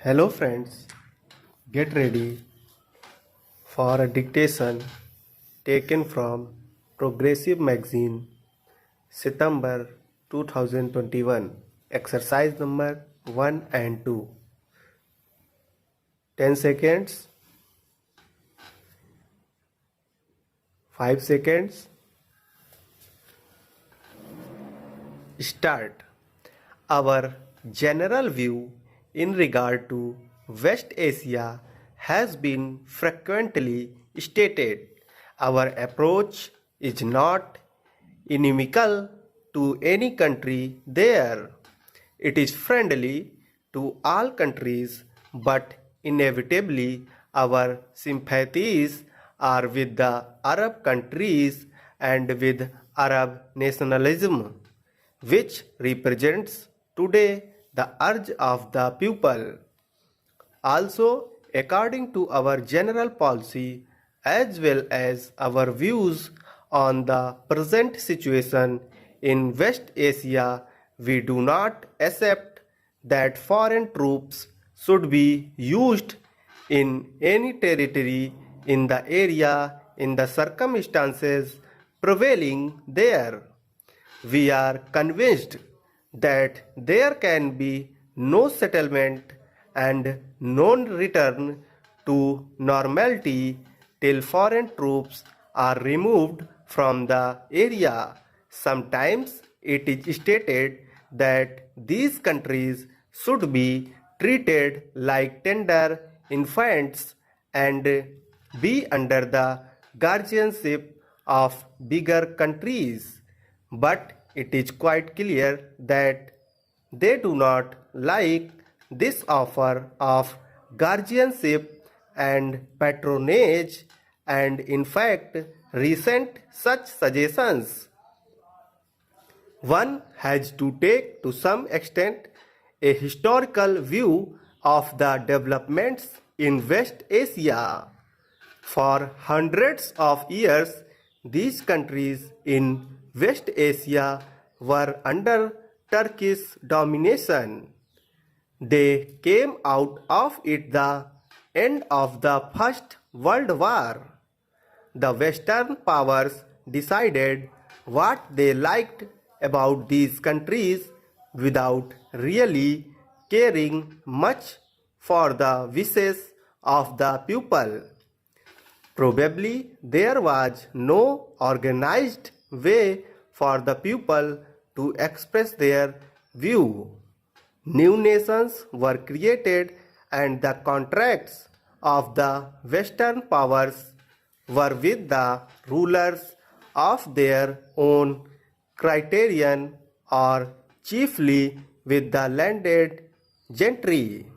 Hello friends, get ready for a dictation taken from Progressive Magazine, September 2021, exercise number 1 and 2. 10 seconds, 5 seconds, start. Our general view in regard to West Asia has been frequently stated. Our approach is not inimical to any country there. It is friendly to all countries, but inevitably our sympathies are with the Arab countries and with Arab nationalism, which represents today the urge of the people. Also, according to our general policy as well as our views on the present situation in West Asia, we do not accept that foreign troops should be used in any territory in the area in the circumstances prevailing there. We are convinced that there can be no settlement and no return to normality till foreign troops are removed from the area. Sometimes it is stated that these countries should be treated like tender infants and be under the guardianship of bigger countries. But it is quite clear that they do not like this offer of guardianship and patronage, and in fact resent such suggestions. One has to take to some extent a historical view of the developments in West Asia. For hundreds of years, these countries in West Asia were under Turkish domination. They came out of it the end of the First World War. The Western powers decided what they liked about these countries without really caring much for the wishes of the people. Probably there was no organized way for the people to express their view. New nations were created and the contracts of the Western powers were with the rulers of their own criterion or chiefly with the landed gentry.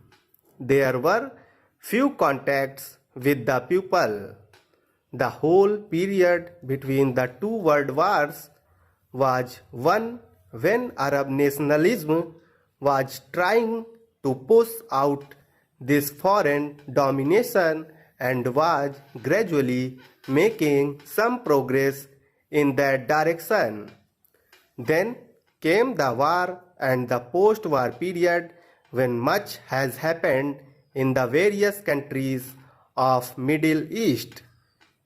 There were few contacts with the people. The whole period between the two world wars was one when Arab nationalism was trying to push out this foreign domination and was gradually making some progress in that direction. Then came the war and the post-war period when much has happened in the various countries of Middle East.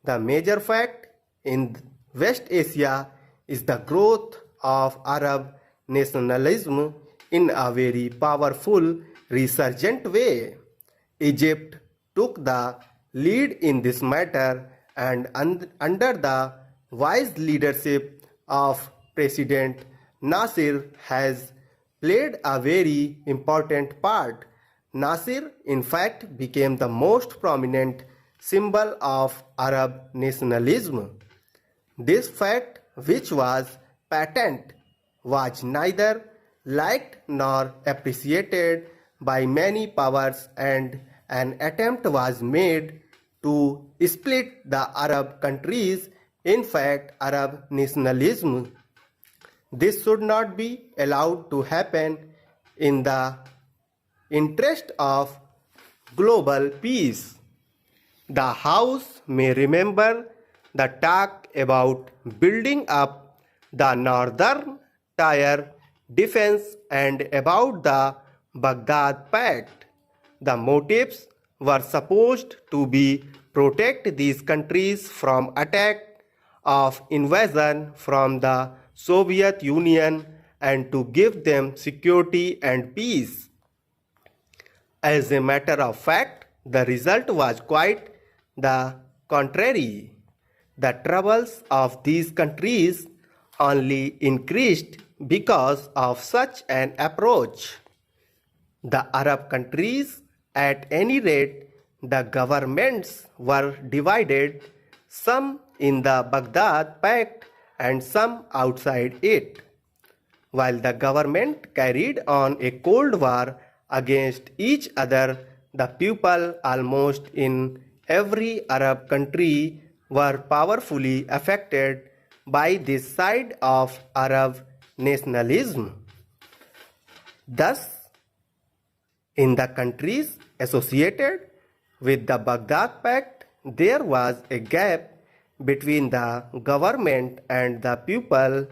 The major fact in West Asia is the growth of Arab nationalism in a very powerful resurgent way. Egypt took the lead in this matter and under the wise leadership of President Nasser has played a very important part. Nasser in fact became the most prominent symbol of Arab nationalism. This fact, which was patent, was neither liked nor appreciated by many powers, and an attempt was made to split the Arab countries. In fact, Arab nationalism. This should not be allowed to happen in the interest of global peace. The House may remember the talk about building up the Northern Tier defense and about the Baghdad Pact. The motives were supposed to be protect these countries from attack of invasion from the Soviet Union and to give them security and peace. As a matter of fact, the result was quite the contrary. The troubles of these countries only increased because of such an approach. The Arab countries, at any rate, the governments were divided, some in the Baghdad Pact and some outside it. While the government carried on a cold war against each other, the people almost in every Arab country were powerfully affected by this side of Arab nationalism. Thus, in the countries associated with the Baghdad Pact, there was a gap between the government and the people,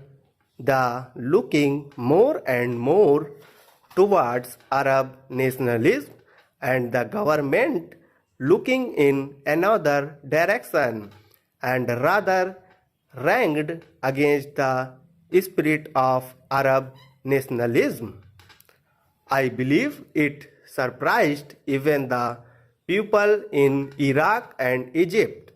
the looking more and more towards Arab nationalism and the government looking in another direction and rather ranked against the spirit of Arab nationalism. I believe it surprised even the people in Iraq and Egypt.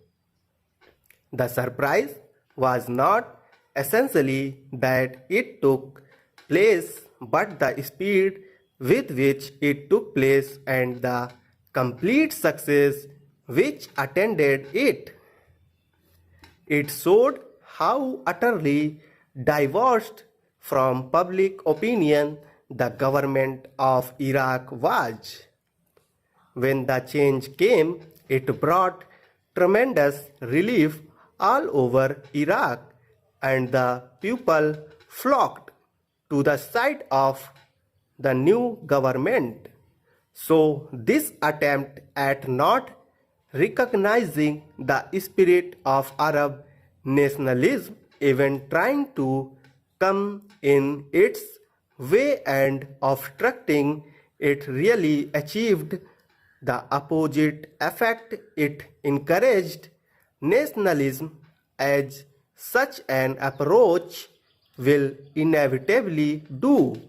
The surprise was not essentially that it took place, but the speed with which it took place and the complete success which attended it. It showed how utterly divorced from public opinion the government of Iraq was. When the change came, it brought tremendous relief all over Iraq, and the people flocked to the side of the new government. So this attempt at not recognizing the spirit of Arab nationalism, even trying to come in its way and obstructing it, really achieved the opposite effect. It encouraged nationalism, as such an approach will inevitably do.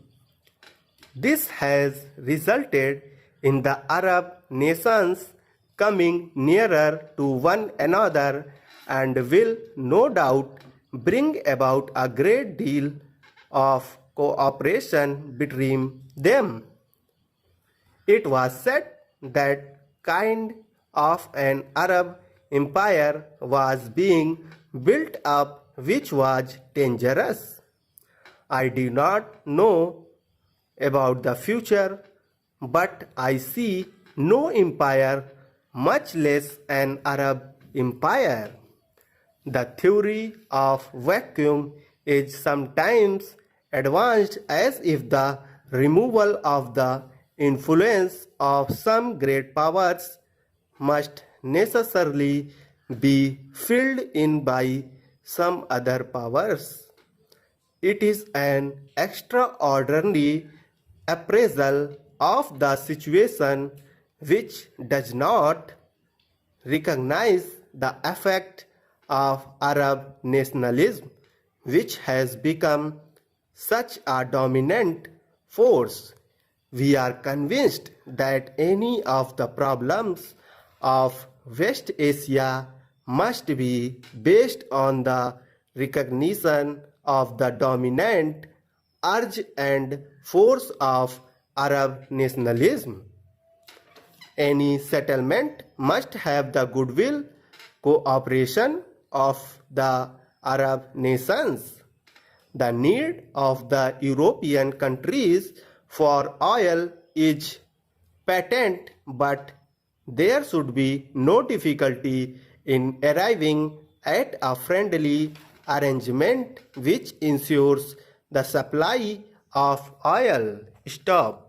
This has resulted in the Arab nations coming nearer to one another and will no doubt bring about a great deal of cooperation between them. It was said that kind of an Arab empire was being built up which was dangerous. I do not know about the future, but I see no empire, much less an Arab empire. The theory of vacuum is sometimes advanced as if the removal of the influence of some great powers must necessarily be filled in by some other powers. It is an extraordinary appraisal of the situation which does not recognize the effect of Arab nationalism, which has become such a dominant force. We are convinced that any of the problems of West Asia must be based on the recognition of the dominant urge and force of Arab nationalism. Any settlement must have the goodwill, cooperation of the Arab nations. The need of the European countries for oil is patent, but there should be no difficulty in arriving at a friendly arrangement which ensures the supply of oil. Stop.